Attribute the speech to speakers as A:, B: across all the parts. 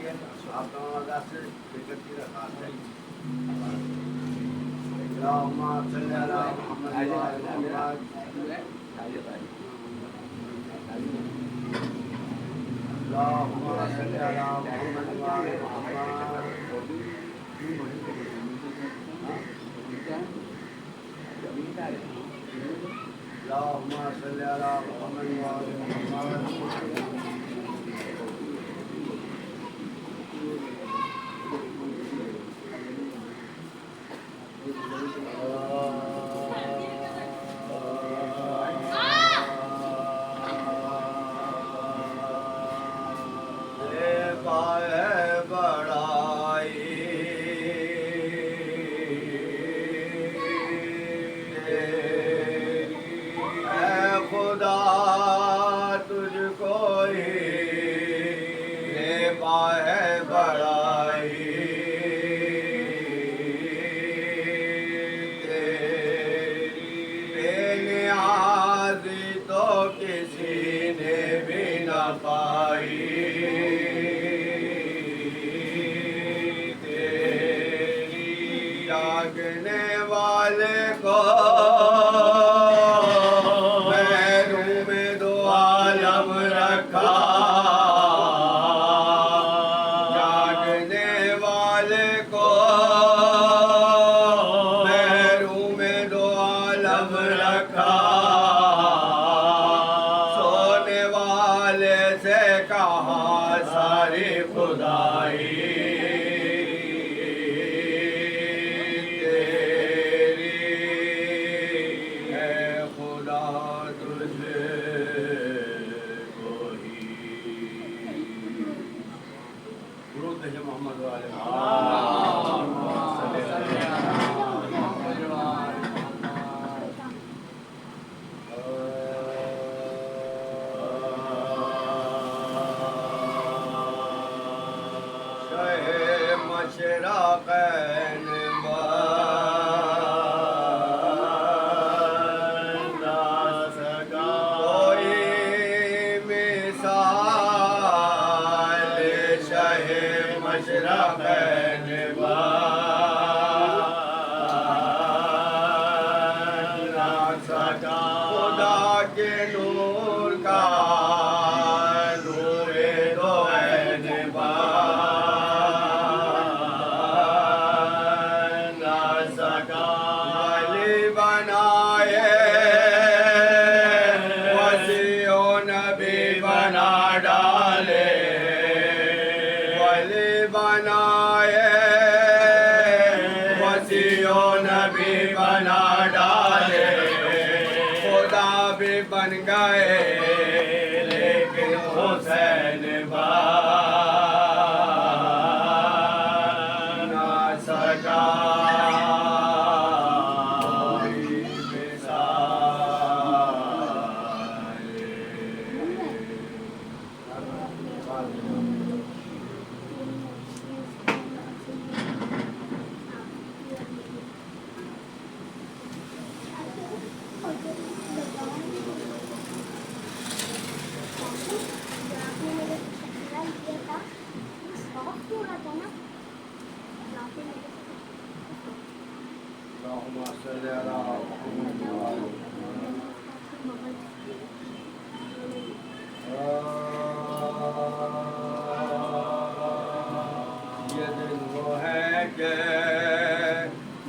A: آپ کا سے فکر کی رکھا ہے اللهم صل على محمد وعلى محمد اللهم صل على محمد وعلى محمد اللهم صل على محمد وعلى محمد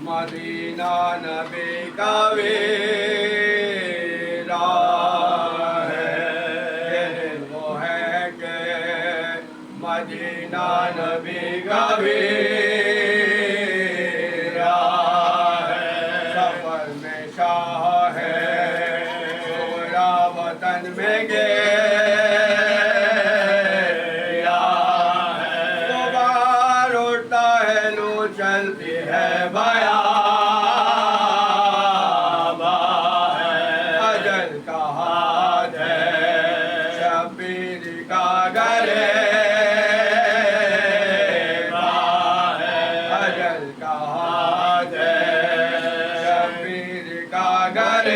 A: مدینہ نبی کا ویرا ہے، وہ ہے کہ مدینہ نبی کا ویرا ہے، سفر میں شاہ ہے، پورا وطن میں گیا ہے، غبار اٹھتا ہے، لو چلتی ہے بیاباں ہے، اجل کا ہاتھ ہے، شبیر کا گھر ہے، اجل کا ہاتھ ہے، شبیر کا گھر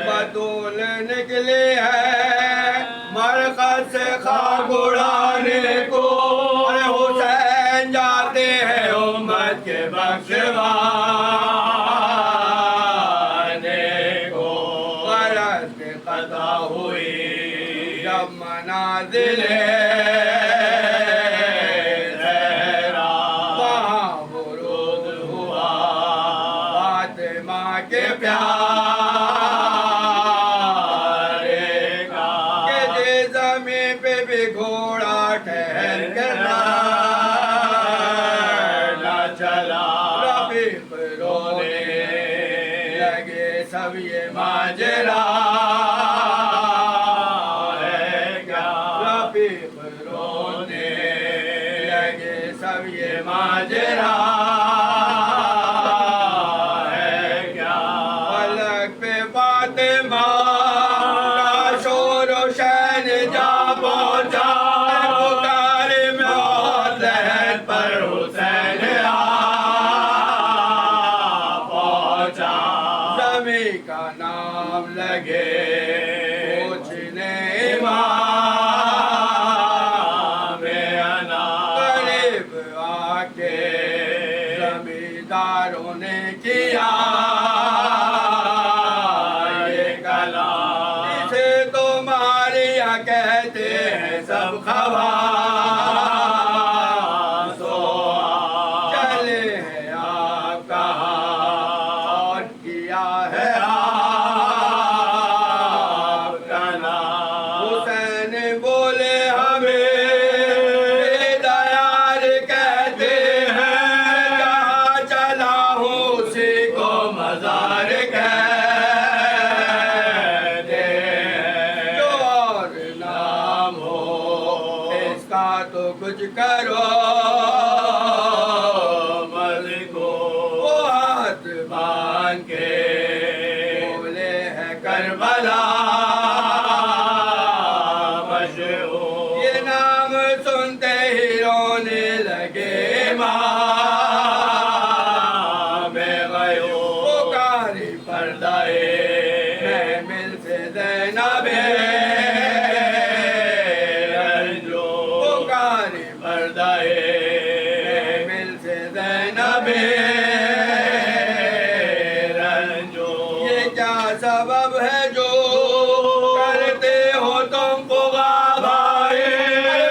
A: بطول نکلی ہے، مر خط سے خاک اڑانے کو حسین جاتے ہیں امت کے بخشوانے کو غرض کے قضا ہوئی جب منازل زہرا وہاں ورود ہوا فاطمہ کے پیارے کا کہ جس زمین پہ بھی گھوڑا ٹھہر کر نہ چلا رفیق رونے لگے سب یہ ماجرا ہے کیا رفیق رونے لگے سب یہ ماجرا ہے کیا فلک پہ فاطمہ کا شور و شین جا پہنچا پکار موت لہر پر حسین آ پہنچا زمین کا نام لگے پوچھنے امام انا قریب آ کے زمینداروں نے کیا یہ کلام اسے تو ماریا کہتے ہیں سب خواص چلے ہیں آپ کہاں اور کیا ہے آپ کا نام حسین بولے ہمیں دیار کہتے ہیں جہاں چلا ہوں اسی کو مزار کہتے ہیں جو اور نام ہو اس کا تو کچھ کرو مل کو وہ ہاتھ باندھ کے بولے ہے کربلا مشہور یہ نام سنتے ہی رونے لگے امام غیور پکاری پردائے محمل سے زینب رنجو پکاری پردائے محمل سے زینب رنجو یہ کیا سبب ہے جو کرتے ہو تم پغا بھائی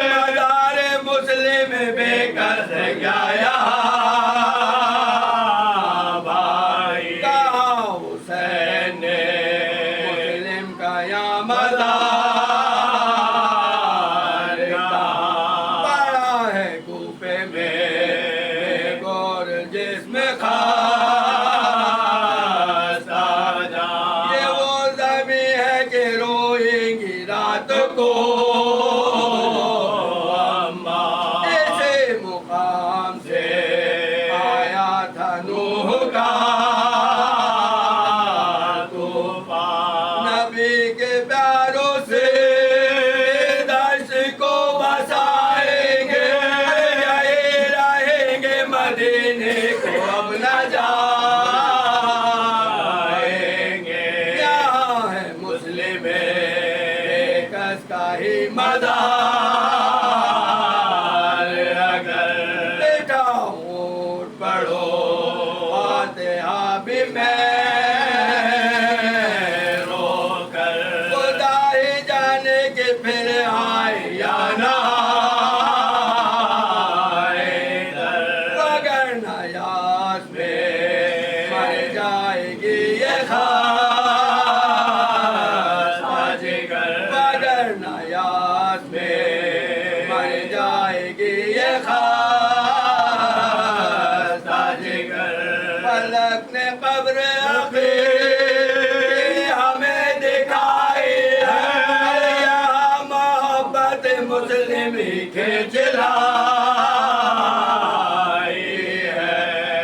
A: مزار مسلم بے کس گیا یہاں بھائی کہاں حسین نے مسلم کا یا مزار کہاں پڑا ہے کوفے میں گور جس میں خاص آجا یہ وہ زمین ہے کہ روئیں گی رات کو اما ایسے مقام سے آیا تھا نوح کا طوفان نبی کے پیاروں سے دشت کو بسائیں گے یہی رہیں گے مدینے کو اب نہ جائیں گے یہاں ہے مسلم کس کا ہی مدار اگر بیٹا اونٹ پڑھو فاتحہ بھی میں رو کر خدا ہی جانے کہ پھر آئے یا نہ آئے در وگرنہ یاس میں مر جائے گی یہ خاص آجگر وگرنہ یاس میں مر جائے گی یہ خاص آجگر فلک نے قبر عقیل ہمیں دکھائی ہے یہاں محبت مسلم ہی کھینچ لائی ہے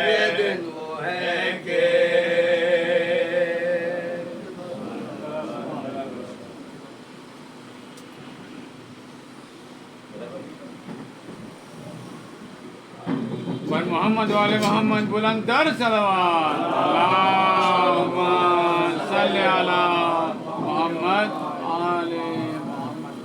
A: یہ دن وہ ہے کہ
B: بن محمد والے محمد بلند در صلوات اللہم صلی علی محمد آل محمد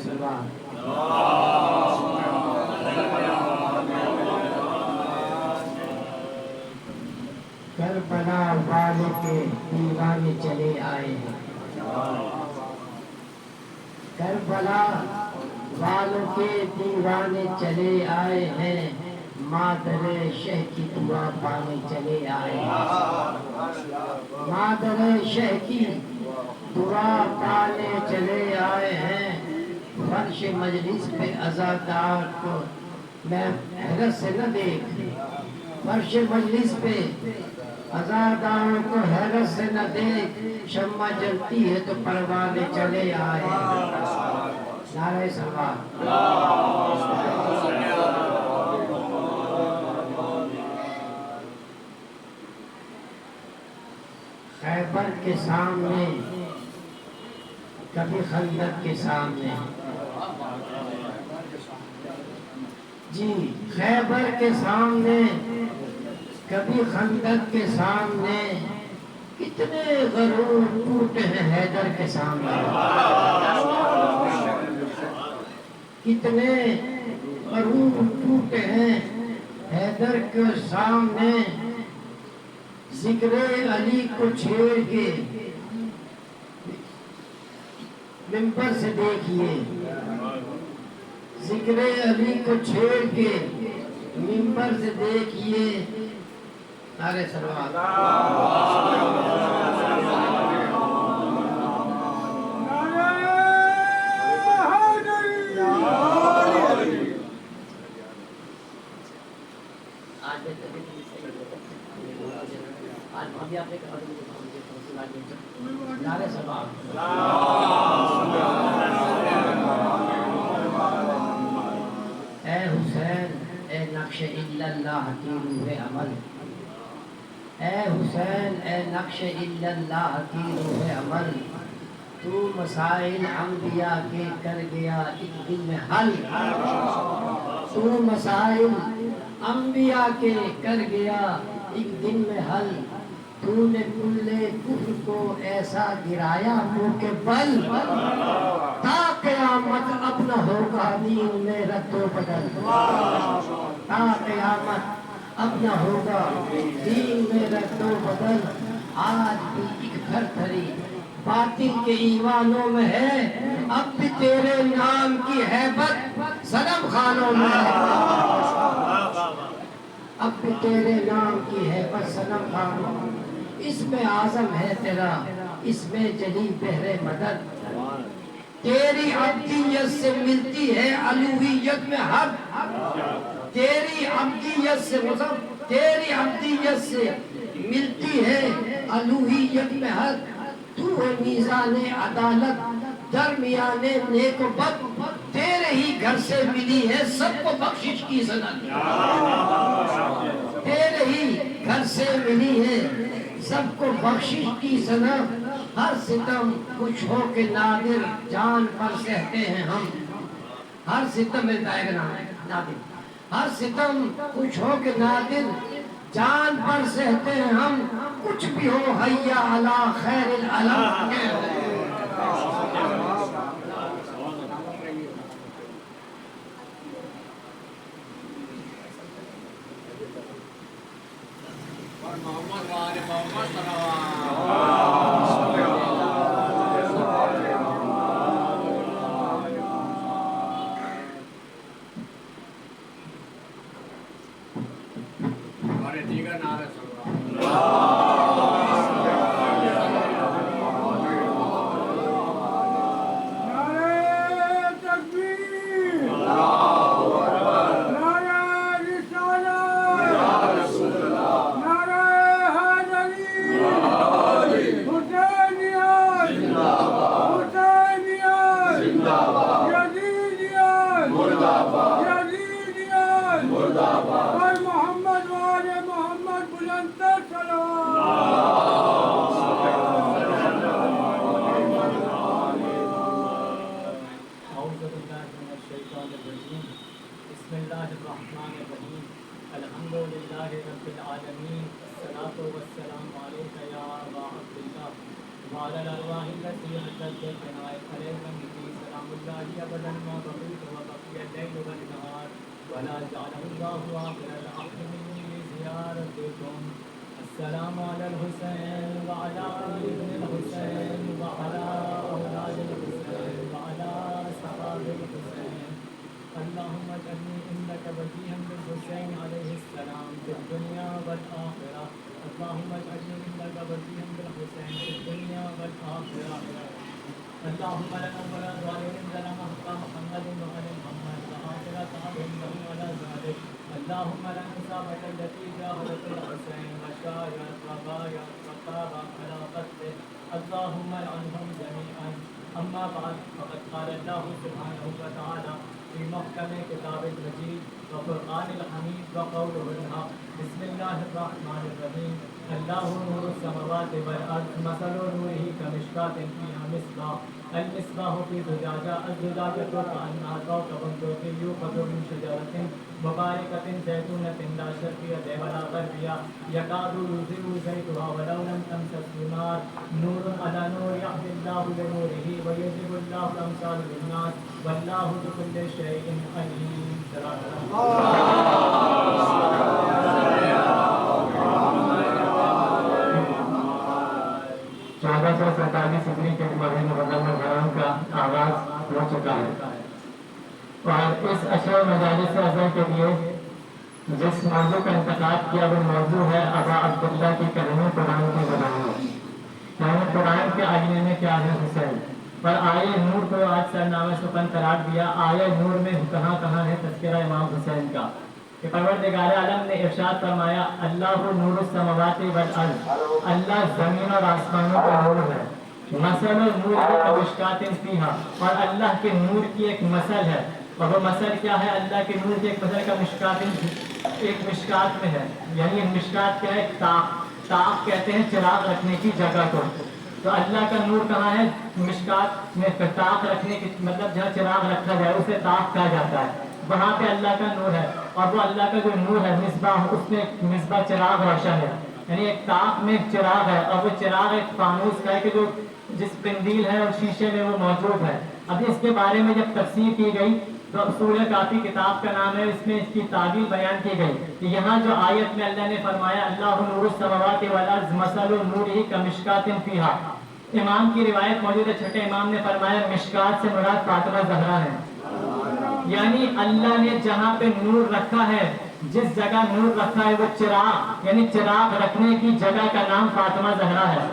C: سلوات کربلا والے کے دیوانے چلے آئے ہیں کربلا والوں کے دیوانے چلے آئے ہیں مادر شہ کی دعا پانے چلے آئے ہیں مادر شہ کی دعا پانے چلے آئے ہیں فرش مجلس پہ عزادار کو میں حیرت سے نہ دیکھ فرش مجلس پہ عزاداروں کو حیرت سے نہ دیکھ شمع جلتی ہے تو پروانے چلے آئے نعرہ سلوات خیبر کے سامنے کبھی خندق کے سامنے جی خیبر کے سامنے کبھی خندق کے سامنے کتنے غرور ٹوٹے ہیں حیدر کے سامنے کتنے غرور ٹوٹے ہیں حیدر کے سامنے ذکر علی کو چھیڑ کے ممبر سے دیکھیے ذکر علی کو چھیڑ کے ممبر سے دیکھیے نعرہ سلوات نعرہ سلوات اے حسین اے نقش الا اللہ کی روح عمل اے حسین اے نقش الا اللہ کی روح عمل تو مسائل انبیاء کے کر گیا ایک دن میں حل تو مسائل انبیاء کے کر گیا ایک دن میں حل تو نے کل کفر کو ایسا گرایا منہ کے بل تا قیامت اب نہ ہوگا دین میں رد و بدل تا قیامت اب نہ ہوگا دین میں رد و بدل آج بھی ایک گھر تھری باطل کے ایوانوں میں ہے اب بھی تیرے نام کی ہیبت صنم خانوں میں ہے اب بھی تیرے نام کی ہیبت صنم خانوں میں اس میں اعظم ہے تیرا اس میں جلی بہر مدد تیری عبدیت سے ملتی ہے الوہیت میں حق تیری عبدیت سے تیری عبدیت سے ملتی ہے الوہیت میں حق تو ہے میزان عدالت درمیان نیک و بد تیرے ہی گھر سے ملی ہے سب کو بخشش کی سند تیرے ہی گھر سے ملی ہے سب کو بخشش کی سند ہر ستم کچھ ہو کے نادر جان پر سہتے ہیں ہم ہر ستم نادر ہر ستم کچھ ہو کے نادر جان پر سہتے ہیں ہم کچھ بھی ہو حیا علی خیر العلم
A: محمد وآل محمد صلوات ہمارے دیگر نعرہ
D: الله أبدا ما بقيت وبقي الليل والنهار ولا جعله الله آخر العهد مني لزيارتكم. السلام على الحسين وعلى علي بن الحسين وعلى أولاد الحسين وعلى أصحاب الحسين. اللهم اجعلني عندك وجيها بالحسين عليه السلام في الدنيا والآخرة. اللهم اجعلني عندك وجيها بالحسين في الدنيا والآخرة. اللهم لنا ولا ظالم لنا حق محمد وآل محمد وآخرة عبدهم ولا ذلك. اللهم لنا الإصابة التي جاهدت الحسين وشايت وبايت وطابت على قتله. اللهم لعنهم جميعا. أما بعد فقد قال الله سبحانه وتعالى في محكم كتاب المجيد وفرقان الحميد وقوله الحق. بسم الله الرحمن الرحيم. الله نور السماوات والأرض مثل نوره كمشكاة فيها مصباح. المصباح في زجاجة. الزجاجة كأنها كوكب دري يوقد من شجرة مباركة زيتونة لا شرقية ولا غربية يكاد يضيء زيتها ولو لم تمسسه نار. نور على نور يهدي الله لنوره ويضرب الله الأمثال للناس والله بكل شيء عليم.
E: چودہ سو سینتالیس ہجری کے ماہ محرم الحرام کا آغاز ہو چکا ہے اور اس اشر مجالس اعظم کے لیے جس موضوع کا انتخاب کیا وہ موضوع ہے ابا عبداللہ کی کلمہ قرآن کی زبان میں. یعنی قرآن کے آئینے میں کیا ہے حسین. پر آئے نور کو آج سرنامہ سخن قرار دیا. آئے نور میں کہاں کہاں ہے تذکرہ امام حسین کا کہ پروردگار عالم نے ارشاد فرمایا اللہ نور السماوات والارض. اللہ زمین اور آسمانوں کا نور ہے. مثل نور کمشکات فیہا. اور اللہ کے نور کی ایک مثل ہے. اور وہ مثل کیا ہے؟ اللہ کے نور کی ایک مثل کا مشکات ایک مشکات میں ہے. یعنی مشکات کیا ہے؟ طاق کہتے ہیں چراغ رکھنے کی جگہ کو. تو اللہ کا نور کہاں ہے؟ مشکات میں. طاق رکھنے کی مطلب جہاں چراغ رکھا جائے اسے طاق کہا جاتا ہے. وہاں پہ اللہ کا نور ہے. اور وہ اللہ کا جو نور ہے مصباح، اس میں مصباح چراغ روشن ہے. یعنی ایک طاق میں ایک چراغ ہے اور وہ چراغ ایک فانوس کا ہے کہ جو جس قندیل ہے اور شیشے میں وہ موجود ہے. اب اس کے بارے میں جب تفسیر کی گئی تو اصول کافی کتاب کا نام ہے، اس میں اس کی تعبیر بیان کی گئی کہ یہاں جو آیت میں اللہ نے فرمایا اللہ نور السماوات والارض مثل نورہ کمشکات فیہا. امام کی روایت موجود ہے، چھٹے امام نے فرمایا مشکات سے مراد فاطمہ زہرا ہے. یعنی اللہ نے جہاں پہ نور رکھا ہے، جس جگہ نور رکھا ہے وہ چراغ، یعنی چراغ رکھنے کی جگہ کا نام فاطمہ زہرا ہے.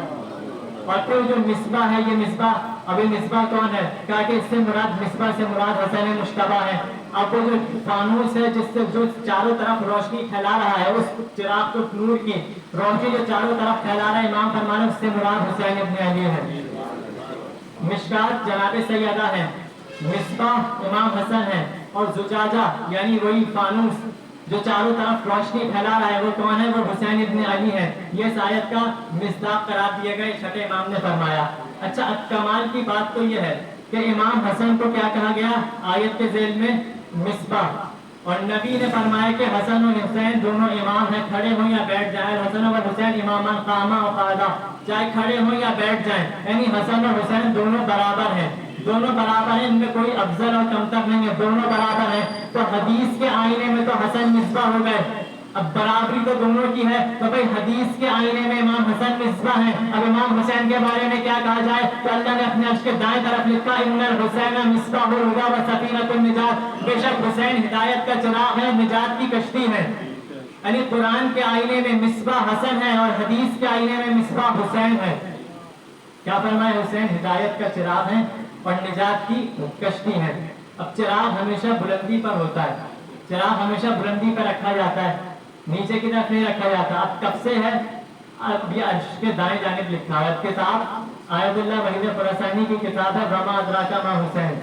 E: اور پھر جو مصباح ہے، یہ مصباح، اب یہ مصباح کون ہے؟ کہا کہ اس سے مراد مصباح سے مراد حسین مشتبہ ہے. اب وہ جو فانوس ہے جس سے جو چاروں طرف روشنی پھیلا رہا ہے، اس چراغ کو نور کی روشنی جو چاروں طرف پھیلا رہا ہے، امام فرمانا اس سے مراد حسین ابن علی ہے. مشکات جناب سیدہ ہے، مصباح امام حسن ہے، اور زجاجہ یعنی وہی فانوس جو چاروں طرف روشنی پھیلا رہا ہے وہ کون ہے؟ وہ حسین ابن علی ہے. یہ اس آیت کا مصداق قرار دیے گئے، چھٹے امام نے فرمایا. اچھا، کمال کی بات تو یہ ہے کہ امام حسن کو کیا کہا گیا آیت کے ذیل میں؟ مصباح. اور نبی نے فرمایا کہ حسن و حسین دونوں امام ہیں، کھڑے ہوں یا بیٹھ جائیں. حسن و حسین امامان قاما و قاعدہ، چاہے کھڑے ہوں یا بیٹھ جائیں. یعنی حسن و حسین دونوں برابر ہیں، دونوں برابر ہیں، ان میں کوئی افضل اور کمتر نہیں ہے، دونوں برابر ہیں. تو حدیث کے آئینے میں تو حسن مصباح ہو گئے. اب برابری تو دونوں کی ہے، تو بھائی حدیث کے آئینے میں امام حسن مصباح ہیں. اب امام حسین کے بارے میں کیا کہا جائے؟ تو اللہ نے اپنے عرش کے دائیں طرف لکھا ان الحسین مصباح الہدی و سفینۃ النجات. بے شک حسین ہدایت کا چراغ ہے، نجات کی کشتی ہے. یعنی قرآن کے آئینے میں مصباح حسن ہے اور حدیث کے آئینے میں مصباح حسین ہے. کیا فرمایا؟ حسین ہدایت کا چراغ ہے اور نجات کی کشتی ہے. اب چراغ ہمیشہ بلندی پر ہوتا ہے، چراغ ہمیشہ بلندی پر رکھا جاتا ہے، نیچے کی طرف نہیں رکھا جاتا. اب کب سے ہے؟ اب یہ عرش کے دائیں جانب لکھا ہے. کتاب آیت اللہ وحید خراسانی کی کتاب ہے وما ادراک ما حسین.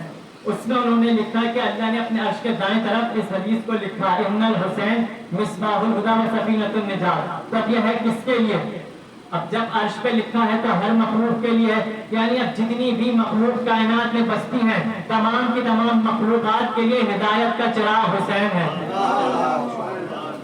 E: اس میں انہوں نے لکھا کہ اللہ نے اپنے عرش کے دائیں طرف اس حدیث کو لکھا ان الحسین مصباح الہدی و سفینۃ النجات. تو اب یہ ہے کس کے لیے؟ اب جب عرش پہ لکھا ہے تو ہر مخلوق کے لیے ہے. یعنی اب جتنی بھی مخلوق کائنات میں بستی ہیں، تمام کی تمام مخلوقات کے لیے ہدایت کا چراغ حسین ہے.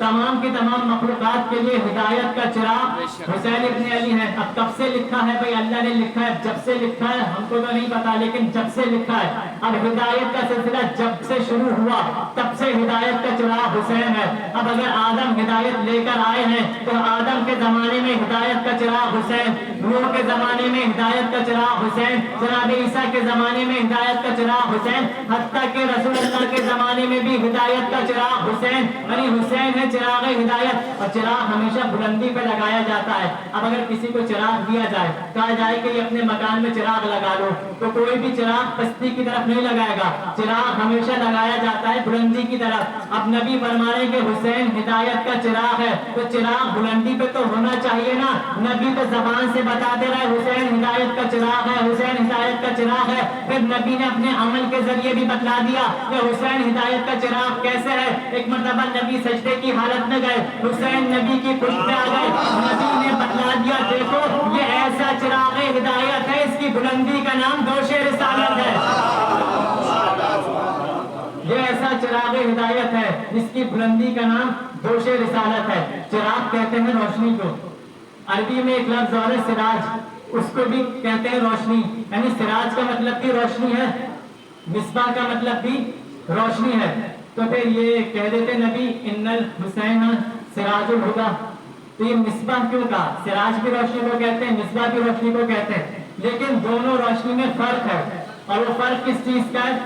E: تمام کی تمام مخلوقات کے لیے ہدایت کا چراغ حسین ابن علی ہے۔ اب کب سے لکھا ہے بھائی؟ اللہ نے لکھا ہے، جب سے لکھا ہے ہم کو تو نہیں پتا، لیکن جب سے لکھا ہے۔ اب ہدایت کا سلسلہ جب سے شروع ہوا تب سے ہدایت کا چراغ حسین ہے۔ اب اگر آدم ہدایت لے کر آئے ہیں تو آدم کے زمانے میں ہدایت کا چراغ حسین، نوح کے زمانے میں ہدایت کا چراغ حسین، جناب عیسیٰ کے زمانے میں ہدایت کا چراغ حسین، حتیٰ کہ رسول اللہ کے زمانے میں بھی ہدایت کا چراغ حسین، یعنی حسین ہے چراغ ہدایت۔ اور چراغ ہمیشہ بلندی پہ لگایا جاتا ہے۔ اب اگر کسی کو چراغ دیا جائے، کہا جائے کہ یہ اپنے مکان میں چراغ لگا لو، تو کوئی بھی چراغ پستی کی طرف نہیں لگائے گا، چراغ ہمیشہ لگایا جاتا ہے بلندی کی طرف۔ اب نبی فرما رہے ہیں کہ حسین ہدایت کا چراغ ہے، تو چراغ بلندی پہ تو ہونا چاہیے نا۔ نبی تو زبان سے بتاتے رہے حسین ہدایت کا چراغ ہے، حسین ہدایت کا چراغ ہے، پھر نبی نے اپنے عمل کے ذریعے بھی بتلا دیا کہ حسین ہدایت کا چراغ کیسے ہے۔ ایک مرتبہ نبی سجدے کی حالت میں گئے، حسین نبی کی پشت پہ آ گئے، نبی نے بتلا دیا دیکھو یہ ایسا چراغ ہدایت ہے، اس کی بلندی کا نام دوش رسالت ہے۔ یہ ایسا چراغ ہدایت ہے جس کی بلندی کا نام دوش رسالت ہے۔ چراغ کہتے ہیں روشنی کو، عربی میں ایک لفظ اور ہے سراج، اس کو بھی کہتے ہیں روشنی، یعنی سراج کا مطلب بھی روشنی ہے، مصباح کا مطلب بھی روشنی ہے۔ تو پھر یہ کہہ دیتے نبی ان الحسین سراج الہدی، تو یہ مصباح کیوں کہا؟ سراج بھی روشنی کو کہتے ہیں، مصباح بھی روشنی کو کہتے ہیں، لیکن دونوں روشنی میں فرق ہے۔ اور وہ فرق کس چیز کا ہے؟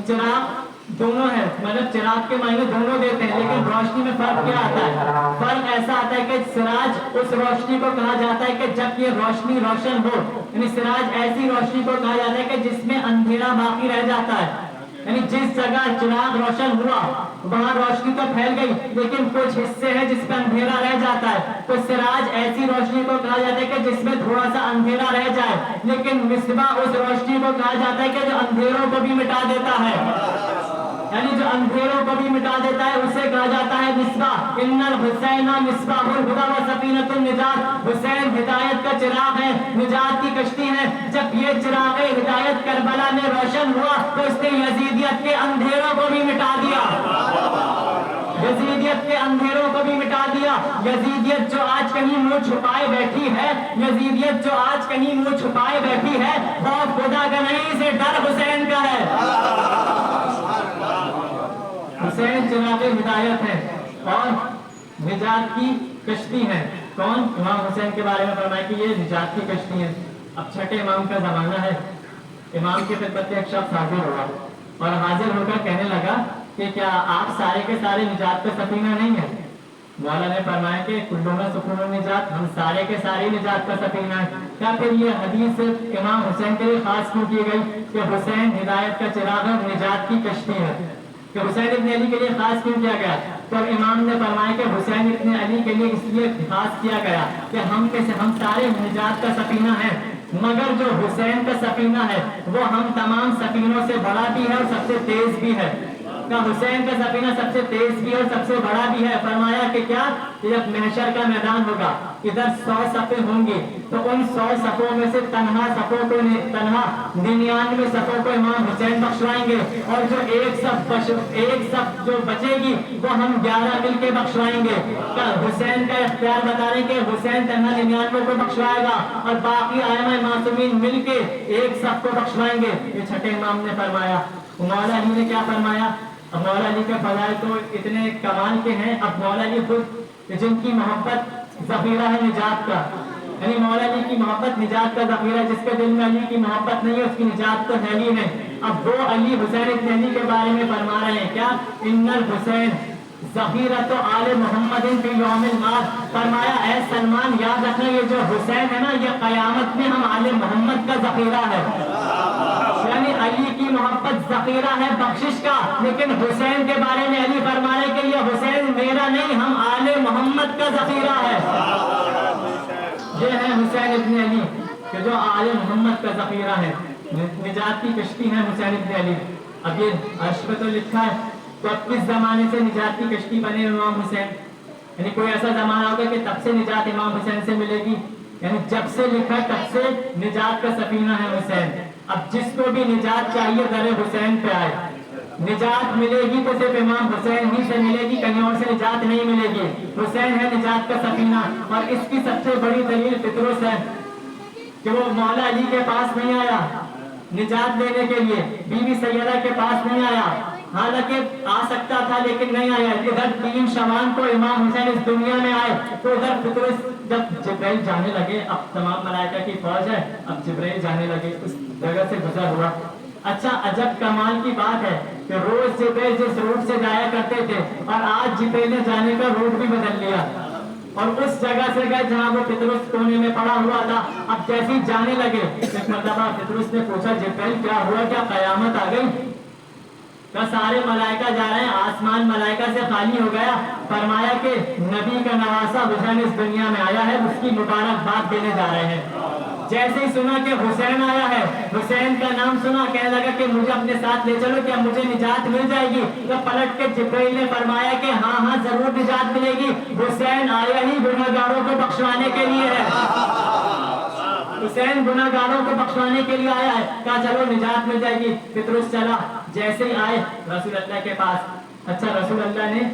E: چراغ دونوں ہے، مطلب چراغ کے معنی دونوں دیتے ہیں، لیکن روشنی میں فرق کیا آتا ہے؟ فرق ایسا آتا ہے کہ سراج اس روشنی کو کہا جاتا ہے کہ جب یہ روشنی روشن ہو، یعنی سراج ایسی روشنی کو کہا جاتا ہے کہ جس میں اندھیرا باقی رہ جاتا ہے، یعنی جس جگہ چراغ روشن ہوا وہاں روشنی تو پھیل گئی لیکن کچھ حصے ہیں جس پہ اندھیرا رہ جاتا ہے، تو سراج ایسی روشنی کو کہا جاتا ہے کہ جس میں تھوڑا سا اندھیرا رہ جائے، لیکن مصباح اس روشنی کو کہا جاتا ہے کہ جو اندھیروں کو بھی مٹا دیتا ہے، یعنی جو اندھیروں کو بھی مٹا دیتا ہے اسے کہا جاتا ہے مصباح۔ ان الحسین مصباح الہدی و سفینۃ النجات، حسین ہدایت کا چراغ ہے، نجات کی کشتی ہے۔ جب یہ چراغ ہدایت کربلا میں روشن ہوا تو اس نے یزیدیت کے اندھیروں کو بھی مٹا دیا، یزیدیت کے اندھیروں کو بھی مٹا دیا۔ یزیدیت جو آج کہیں منہ چھپائے بیٹھی ہے، یزیدیت جو آج کہیں منہ چھپائے بیٹھی ہے، خوف خدا کا نہیں، سے ڈر حسین کا ہے۔ حسین چراغ ہدایت ہے اور نجات کی کشتی ہے۔ کون؟ امام حسین کے بارے میں فرمایا کہ یہ نجات کی کشتی ہے۔ اب چھٹے امام کا زمانہ ہے، امام کی خدمت میں ایک شخص حاضر ہوا اور حاضر ہو کر کہنے لگا کہ کیا آپ سارے کے سارے نجات کا سفینہ نہیں ہیں؟ مولا نے فرمایا کہ کلنا سکون النجات، ہم سارے کے سارے نجات کا سفینہ ہے۔ کیا پھر یہ حدیث امام حسین کے لیے خاص کیوں کی گئی کہ حسین ہدایت کا چراغ اور نجات کی کشتی ہے، کہ حسین ابن علی کے لیے خاص کیوں کیا گیا؟ تو امام نے فرمایا کہ حسین ابن علی کے لیے اس لیے خاص کیا گیا کہ ہم سارے نجات کا سفینہ ہیں، مگر جو حسین کا سفینہ ہے وہ ہم تمام سفینوں سے بڑا بھی ہے اور سب سے تیز بھی ہے۔ کہ حسین کا سفینہ سب سے تیز بھی ہے اور سب سے بڑا بھی ہے۔ فرمایا کہ کیا؟ کہ جب محشر کا میدان ہوگا، ادھر 100 صفیں ہوں گی، تو ان 100 صفوں میں سے تنہا 99 صفوں کو امام حسین بخشوائیں گے، اور جو ایک صف جو بچے گی وہ ہم 11 مل کے بخشوائیں گے۔ حسین کا اختیار بتا رہے کہ حسین تنہا 99 کو بخشوائے گا اور باقی ائمہ معصومین مل کے ایک صف کو بخشوائیں گے۔ یہ چھٹے امام نے فرمایا۔ مولا علی نے کیا فرمایا؟ اب مولا علی کے فضائل تو اتنے کمال کے ہیں، اب مولا علی خود جن کی محبت ذخیرہ ہے نجات کا، یعنی مولا علی کی محبت نجات کا ذخیرہ ہے، جس کے دل میں علی کی محبت نہیں ہے اس کی نجات تو ہے ہی نہیں۔ اب وہ علی حسین ابن علی کے بارے میں فرما رہے ہیں کیا؟ ان الحسین ذخیرۃ آل محمد فی یوم المعاد، فرمایا اے سلمان یاد رکھنا یہ جو حسین ہے نا یہ قیامت میں ہم آل محمد کا ذخیرہ ہے، یعنی علی کی محبت ذخیرہ ہے بخشش کا، لیکن حسین کے بارے میں علی فرما رہے کہ یہ حسین میرا نہیں ہم آل محمد کا ذخیرہ ہے۔ یہ ہے حسین ابن علی کہ جو آل محمد کا ذخیرہ ہے، نجات کی کشتی ہے حسین ابن علی۔ اب یہ عرش پہ تو لکھا ہے، تو اب کس زمانے سے نجات کی کشتی بنے امام حسین؟ یعنی کوئی ایسا زمانہ ہوگا کہ تب سے نجات امام حسین سے ملے گی؟ یعنی جب سے لکھا ہے تب سے نجات کا سفینہ ہے حسین۔ اب جس کو بھی نجات چاہیے در حسین پہ آئے، نجات ملے گی تو صرف امام حسین ہی سے ملے گی، کہیں اور سے نجات نہیں ملے گی۔ حسین ہے نجات کا سفینہ، اور اس کی سب سے بڑی دلیل پطرس ہے کہ وہ مولا علی کے پاس نہیں آیا نجات لینے کے لیے، بی بی سیدہ کے پاس نہیں آیا، حالانکہ آ سکتا تھا لیکن نہیں آیا۔ ادھر 3 شوال کو امام حسین اس دنیا میں آئے تو ادھر پطرس جب جبرائیل جانے لگے، اب تمام ملائکہ کی فوج ہے، اب جبرائیل جانے لگے، اس جگہ سے گزر ہوا۔ اچھا عجب کمال کی بات ہے کہ روز جبرائیل جس روٹ سے جایا کرتے تھے اور آج جبرائیل نے جانے کا روٹ بھی بدل لیا اور اس جگہ سے گئے جہاں وہ پطرس کونے میں پڑا ہوا تھا۔ اب جیسے ہی جانے لگے ایک مرتبہ پطرس نے پوچھا جبرائیل کیا ہوا، کیا قیامت آ گئی؟ کہ سارے ملائکہ جا رہے ہیں، آسمان ملائکہ سے خالی ہو گیا۔ فرمایا کہ نبی کا نواسا حسین اس دنیا میں آیا ہے، اس کی مبارکباد دینے جا رہے ہیں۔ جیسے ہی سنا کہ حسین آیا ہے، حسین کا نام سنا، کہنے لگا کہ مجھے اپنے ساتھ لے چلو، کیا مجھے نجات مل جائے گی؟ تو پلٹ کے جبرائیل نے فرمایا کہ ہاں ہاں ضرور نجات ملے گی، حسین آیا ہی گنہگاروں کو بخشوانے کے لیے ہے، حسین گنہگاروں کو بخشوانے کے لیے آیا ہے۔ کہا چلو نجات مل جائے گی۔ پطرس چلا، جیسے ہی آئے رسول اللہ کے پاس۔ اچھا رسول اللہ نے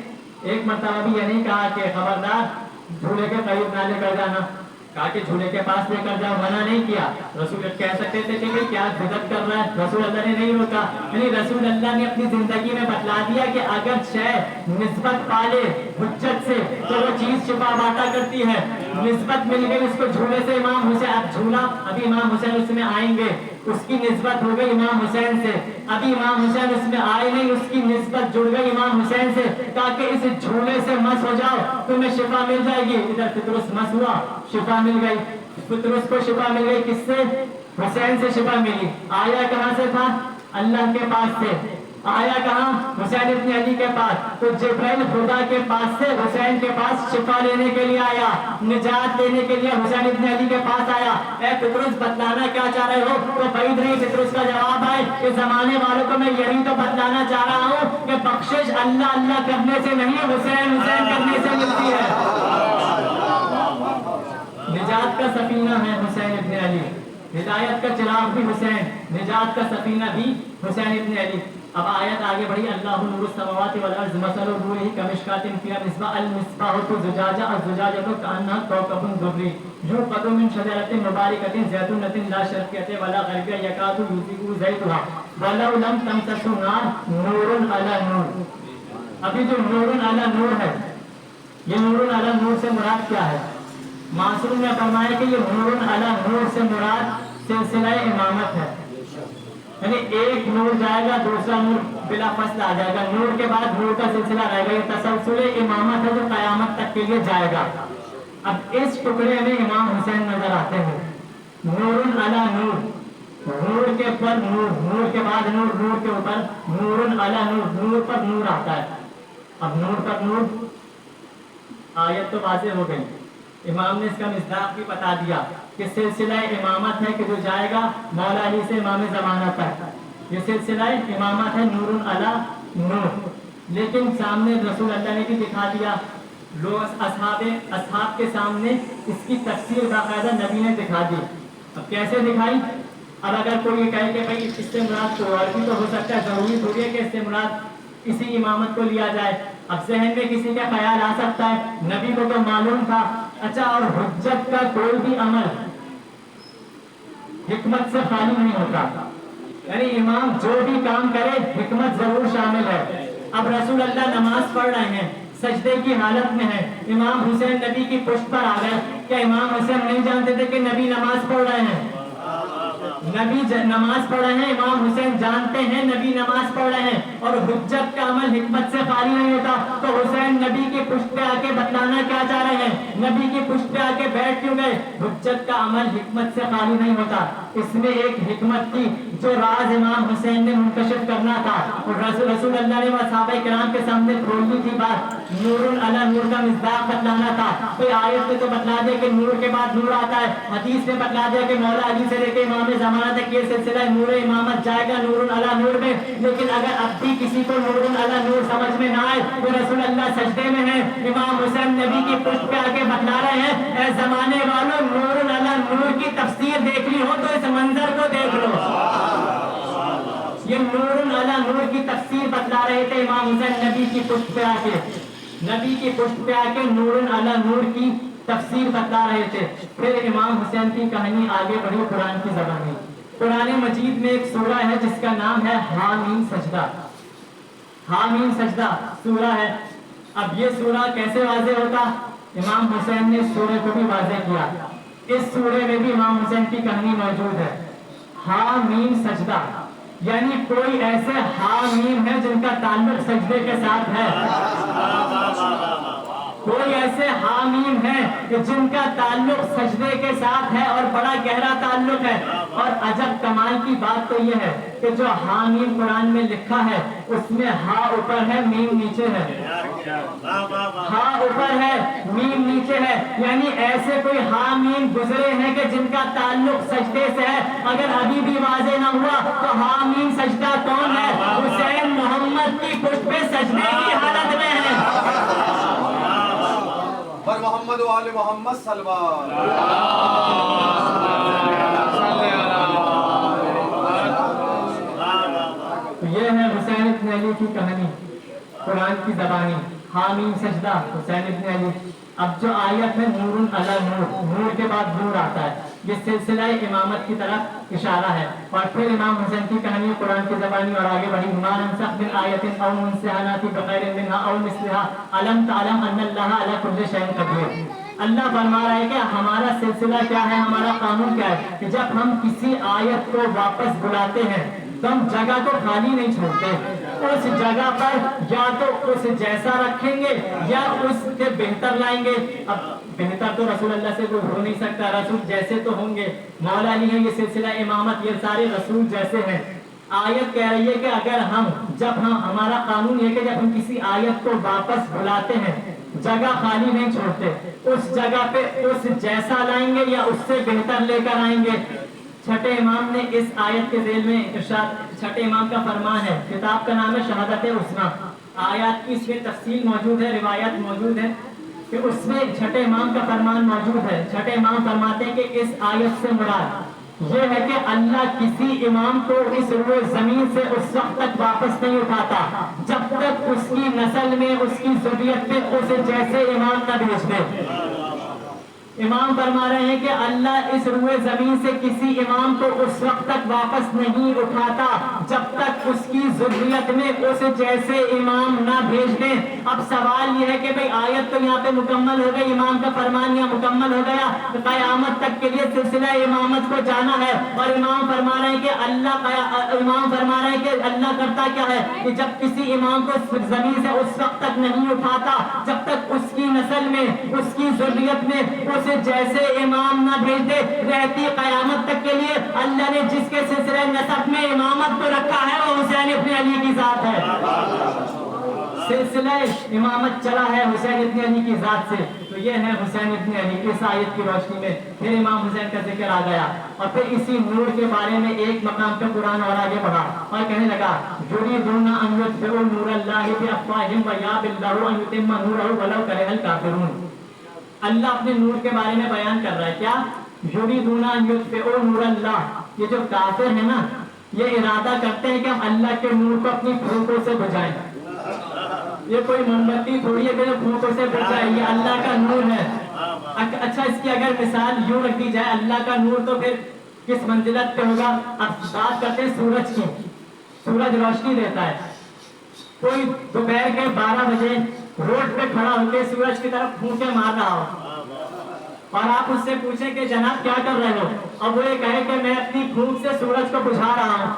E: ایک مرتبہ بھی یہ نہیں کہا کہ خبردار جھولے کے قریب نہ لے کر جانا، کہا کہ جھولے کے پاس لے کر جاؤ، منع نہیں کیا۔ رسول اللہ کہہ سکتے تھے کہ کیا بدعت کر رہا ہے، رسول اللہ نے نہیں روکا۔ یعنی رسول اللہ نے اپنی زندگی میں بتلا دیا کہ اگر شے نسبت پالے حجت سے تو وہ چیز شفا باٹا کرتی ہے۔ نسبت مل گئی اس کو جھولے سے امام حسین، اب جھولا ابھی امام حسین اس میں آئیں گے، اس کی نسبت ہو گئی امام حسین سے، ابھی امام حسین اس میں آئے نہیں، اس کی نسبت جڑ گئی امام حسین سے، تاکہ اس جھولے سے مس ہو جاؤ تمہیں شفا مل جائے گی۔ ادھر پطرس مس ہوا، شفا مل گئی، پطرس کو شفا مل گئی، کس سے؟ حسین سے شفا ملی۔ آیا کہاں سے تھا؟ اللہ کے پاس سے۔ آیا کہاں؟ حسین ابن علی کے پاس۔ تو جبرائیل خدا کے پاس سے حسین کے پاس شفا لینے کے لیے آیا، نجات لینے کے لیے حسین ابن علی کے پاس آیا۔ اے پطرس بتلانا کیا چاہ رہے ہو؟ تو بعید نہیں پطرس کا جواب ہے کہ زمانے والوں کو میں یہی تو بتلانا چاہ رہا ہوں کہ بخشش اللہ اللہ کرنے سے نہیں، حسین حسین کرنے سے ملتی ہے۔ نجات کا سفینہ ہے حسین ابن علی، ہدایت کا چراغ بھی حسین، نجات کا سفینہ بھی حسین ابن علی۔ اب آیت آگے بڑھی، اللہ نور السماوات والارض مثل نورہ کمشکاۃ فیہا مصباح المصباح زجاجہ الزجاجۃ کأنہا کوکب درری یوقد من شجرۃ مبارکۃ زیتونۃ لا شرقیۃ ولا غربیہ یکاد یضیء زیتها ولو لم تمسسہ نار نور علی نور۔ ابھی جو نور علی نور ہے، یہ نور علی نور سے مراد کیا ہے؟ معصوم نے فرمایا کہ یہ نور علی نور سے مراد سلسلہ امامت ہے، یعنی ایک نور جائے گا دوسرا نور بلا فصل آ جائے گا، نور کے بعد نور کا سلسلہ رہے گا، یہ تسلسل امامت ہے جو قیامت تک کے لیے جائے گا۔ اب اس ٹکڑے میں امام حسین نظر آتے ہیں، نور علی نور، نور کے اوپر نور، نور کے بعد نور، نور کے اوپر نور علی نور، نور پر نور آتا ہے۔ اب نور پر نور، آیت تو واضح ہو گئی، امام نے اس کا مصداق بھی بتا دیا کہ سلسلہ امامت ہے کہ جو جائے گا مولا علی سے امام زمانہ تک، یہ سلسلہ امامت ہے نور علی نور۔ لیکن سامنے رسول اللہ نے بھی دکھا دیا، لوگ اصحاب کے سامنے اس کی تفسیر باقاعدہ نبی نے دکھا دی۔ اب کیسے دکھائی؟ اب اگر کوئی یہ کہے کہ بھائی اس سے مراد تو اور بھی تو ہو سکتا ہے، ضروری تھوڑی ہے کہ اس سے مراد اسی امامت کو لیا جائے۔ اب ذہن میں کسی کا خیال آ سکتا ہے، نبی کو تو معلوم تھا۔ اچھا، اور حجت کا کوئی بھی عمل حکمت سے خالی نہیں ہوتا، یعنی امام جو بھی کام کرے حکمت ضرور شامل ہے۔ اب رسول اللہ نماز پڑھ رہے ہیں، سجدے کی حالت میں ہے، امام حسین نبی کی پشت پر آ گئے، کیا امام حسین نہیں جانتے تھے کہ نبی نماز پڑھ رہے ہیں؟ نبی نماز پڑھ رہے ہیں، امام حسین جانتے ہیں نبی نماز پڑھ رہے ہیں، اور حجت کا عمل حکمت سے خالی نہیں ہوتا۔ تو حسین نبی کی پشت پہ آ کے بتلانا کیا چاہ رہے ہیں؟ نبی کی پشت پہ آ کے بیٹھ کیوں گئے؟ حجت کا عمل حکمت سے خالی نہیں ہوتا، اس میں ایک حکمت تھی جو راز امام حسین نے منکشف کرنا تھا، اور رسول اللہ نے صحابہ کرام کے سامنے کھول دی تھی بات، نور علی نور کا مصداق بتلانا تھا۔ کوئی آیت نے تو بتلا دیا کہ نور کے بعد نور آتا ہے، حدیث نے بتلا دیا کہ مولا علی سے لے کے امام زمانہ تک یہ سلسلہ نور امامت جائے گا نور علی نور میں۔ لیکن اگر اب بھی کسی کو نور علی نور سمجھ میں نہ آئے تو رسول اللہ سجدے میں ہیں، امام حسین نبی کی پشت پہ آ کے بتلا رہے ہیں، اے زمانے والوں نور علی نور کی تفسیر دیکھنی ہو تو اس منظر کو دیکھ لو، یہ نور علی نور کی تفسیر تفسیر بتلا رہے تھے امام حسین نبی کی پشت پہ آ کے، نبی کی پشت پہ آ کے نور علی نور کی تفسیر بتلا رہے تھے۔ پھر امام حسین کی کہانی آگے بڑھی قرآن کی زبان میں۔ قرآن مجید میں ایک سورہ ہے جس کا نام ہے حامیم سجدہ، حامیم سجدہ سورہ ہے۔ اب یہ سورہ کیسے واضح ہوتا؟ امام حسین نے اس سورہ کو بھی واضح کیا۔ اس سورہ میں بھی امام حسین کی کہانی موجود ہے۔ حامیم سجدہ یعنی کوئی ایسے حامیم ہے جن کا تعلق سجدے کے ساتھ ہے، کوئی ایسے حامیم ہیں کہ جن کا تعلق سجدے کے ساتھ ہے اور بڑا گہرا تعلق ہے۔ اور عجب کمال کی بات تو یہ ہے کہ جو حامیم قرآن میں لکھا ہے اس میں ہا اوپر ہے میم نیچے ہے، ہا اوپر ہے میم نیچے ہے، یعنی ایسے کوئی حامیم گزرے ہیں کہ جن کا تعلق سجدے سے ہے۔ اگر ابھی بھی واضح نہ ہوا تو حامیم سجدہ کون ہے؟ حسین محمد کی پشت پہ سجدے کی حالت میں ہے۔
A: پر محمد و آل محمد صلوات۔
E: یہ ہے حسین ابن علی کی کہانی قرآن کی زبانی، حامیم سجدہ حسین ابن علی۔ اب جو آیت ہے نور علی نور، نور کے بعد نور آتا ہے، یہ سلسلہ امامت کی طرف اشارہ ہے۔ اور پھر امام حسین کی کہانی قرآن کی زبانی اور آگے بڑھی، ما ننسخ من آیت او ننسها نأتی بخیر منها او مثلها الم تعلم ان اللہ علی کل شیء قدیر۔ اللہ فرما رہا ہے کہ ہمارا سلسلہ کیا ہے، ہمارا قانون کیا ہے کہ جب ہم کسی آیت کو واپس بلاتے ہیں تو ہم جگہ کو خالی نہیں چھوڑتے، اس جگہ پر یا تو اس جیسا رکھیں گے یا اس کے بہتر لائیں گے۔ اب بہتر تو رسول اللہ سے کوئی ہو نہیں سکتا، رسول جیسے تو ہوں گے۔ مولا علی ہے یہ سلسلہ امامت، یہ سارے رسول جیسے ہیں۔ آیت کہہ رہی ہے کہ اگر ہمارا قانون یہ کہ جب ہم کسی آیت کو واپس بلاتے ہیں جگہ خالی نہیں چھوڑتے، اس جگہ پہ اس جیسا لائیں گے یا اس سے بہتر لے کر آئیں گے۔ چھٹے امام نے اس آیت کے ذیل میں ارشاد، چھٹے امام کا فرمان ہے، کتاب کا نام ہے شہادت عظمیٰ۔ آیات کی اس میں تفصیل موجود ہے، روایت موجود ہے کہ اس میں چھٹے امام کا فرمان موجود ہے۔ چھٹے امام فرماتے ہیں کہ اس آیت سے مراد یہ ہے کہ اللہ کسی امام کو اس روئے زمین سے اس وقت تک واپس نہیں اٹھاتا جب تک اس کی نسل میں، اس کی ذریت میں اسے جیسے امام نہ بھیج دے۔ امام فرما رہے ہیں کہ اللہ اس روئے زمین سے کسی امام کو اس وقت تک واپس نہیں اٹھاتا جب تک اس کی ذریت میں اسے جیسے امام نہ بھیج دیں۔ اب سوال یہ ہے کہ بھئی آیت تو یہاں پہ مکمل ہو گئی، امام کا فرمان یہاں مکمل ہو گیا، قیامت تک کے لیے سلسلہ امامت کو جانا ہے۔ اور امام فرما رہے ہیں کہ اللہ کرتا کیا ہے کہ جب کسی امام کو زمین سے اس وقت تک نہیں اٹھاتا جب تک اس کی نسل میں، اس کی ذریت میں اسے جیسے امام نہ بھیج دے۔ رہتی قیامت تک کے لیے اللہ نے جس کے سلسلہ نسب میں امامت کو رکھا ہے وہ حسین ابن علی کی ذات ہے۔ سلسلہ امامت چلا ہے حسین ابن علی کی ذات سے، تو یہ ہے حسین ابن علی۔ اس آیت کی روشنی میں پھر امام حسین کا ذکر آ گیا اور پھر اسی نور کے بارے میں ایک مقام پہ قرآن اور آگے بڑھا اور کہنے لگا یریدون ان یطفئوا نور اللہ بافواہہم ویابی اللہ ان یتم نورہ ولو کرہ الکافرون۔ اللہ اپنے نور کے بارے میں بیان کر رہا ہے کیا؟ یریدون ان یطفئوا نور اللہ، یہ جو کافر ہیں نا یہ ارادہ کرتے ہیں کہ ہم اللہ کے نور کو اپنی پھونکوں سے بجھائیں۔ یہ کوئی موم بتی تھوڑی ہے کہ پھونکوں سے بجھائے، یہ اللہ کا نور ہے۔ اچھا اس کی اگر مثال یوں رکھ دی جائے اللہ کا نور تو پھر کس منزلت پہ ہوگا؟ اب بات کرتے ہیں سورج کی۔ سورج روشنی دیتا ہے، کوئی دوپہر کے 12 بجے روڈ پہ کھڑا ہو کے سورج کی طرف پھونکے مار رہا ہو اور آپ اس سے پوچھیں کہ جناب کیا کر رہے ہو، اب وہ یہ کہے کہ میں اپنی پھونک سے سورج کو بجھا رہا ہوں،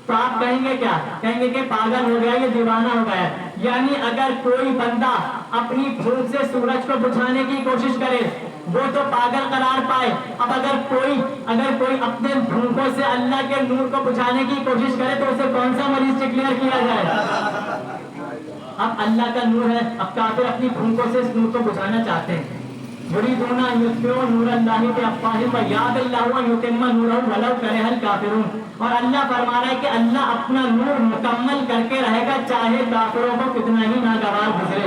E: تو آپ کہیں گے کیا؟ کہیں گے کہ پاگل ہو گیا، یہ دیوانہ ہو گیا ہے۔ یعنی اگر کوئی بندہ اپنی پھونک سے سورج کو بجھانے کی کوشش کرے وہ تو پاگل قرار پائے۔ اب اگر کوئی اپنے پھونکوں سے اللہ کے نور کو بجھانے کی کوشش کرے تو اسے کون سا مریض ڈکلیئر کیا جائے؟ اب اللہ کا نور ہے، اب کافر اپنی پھونکوں سے اس نور کو بجھانا چاہتے ہیں۔ یریدون ان یطفئوا نور اللہ بافواہہم ویابی اللہ ان یتم نورہ ولو کرہ الکافرون۔ اور اللہ فرما رہا ہے کہ اللہ اپنا نور مکمل کر کے رہے گا چاہے کافروں کو کتنا ہی ناگوار گزرے۔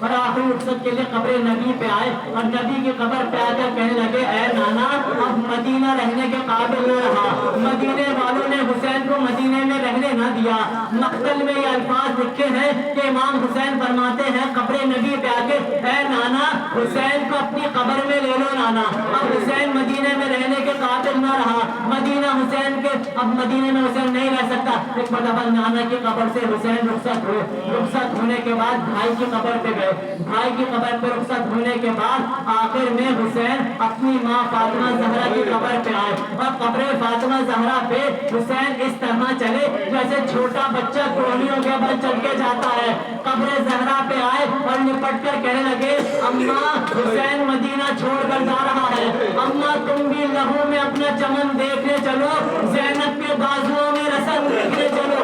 E: اور آخری رخصت کے لیے قبر نبی پہ آئے اور نبی کی قبر پہ آ کر کہنے لگے اے نانا اب مدینہ رہنے کے قابل نہ رہا، مدینے والوں نے حسین کو مدینے میں رہنے نہ دیا۔ مقتل میں یہ الفاظ لکھے ہیں کہ امام حسین فرماتے ہیں قبر نبی پہ آ کے اے نانا حسین کو اپنی قبر میں لے لو نانا، اب حسین مدینے میں رہنے کے قابل نہ رہا، مدینہ حسین کے اب مدینے میں حسین نہیں رہ سکتا۔ ایک مرتبہ نانا کی قبر سے حسین رخصت ہوئے، رخصت ہونے کے بعد بھائی کی قبر پہ گئے، بھائی کی قبر پہ رخصت ہونے کے بعد آخر میں حسین اپنی ماں فاطمہ زہرا کی قبر پہ آئے اور قبر فاطمہ زہرا پہ حسین اس طرح چلے جیسے چھوٹا بچہ کوہنیوں کے بل چل کے جاتا ہے۔ قبر زہرا پہ آئے اور لپٹ کر کہنے لگے اماں حسین مدینہ چھوڑ کر جا رہا ہے، اماں تم بھی لہو میں اپنا چمن دیکھنے چلو، زینب کے بازوؤں میں رسم دیکھنے چلو۔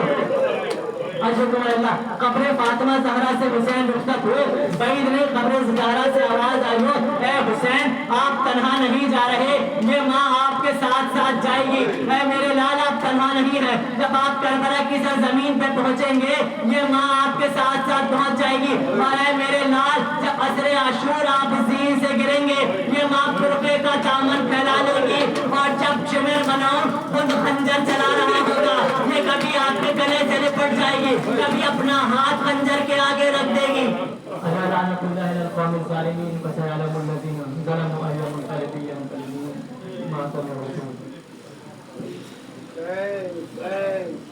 E: اشکر اللہ قبر فاطمہ زہرا سے حسین رخصت ہوئے، بعید نہیں قبر زہرا سے آواز آئی ہو اے حسین آپ تنہا نہیں جا رہے، یہ ماں آپ کے ساتھ ساتھ جائے گی، اے میرے لال آپ تنہا نہیں ہیں، جب آپ کربلا کی سرزمین پہ پہنچیں گے یہ ماں آپ کے ساتھ ساتھ پہنچ جائے گی، اور اے میرے لال جب عصر عاشور آپ زین سے گریں گے یہ ماں فرقے کا دامن پھیلا لے گی، اور جب شمر بناؤں خود خنجر چلا رہا ہوگا یہ کبھی آپ کے گلے سے لپٹ جائے گی، کبھی اپنا ہاتھ خنجر کے آگے رکھ دے گی۔ اللہ لعنت اللہ علی القوم الظالمین فسيعلم الذين ظلموا أي منقلب ينقلبون ما صبروا
A: Hey,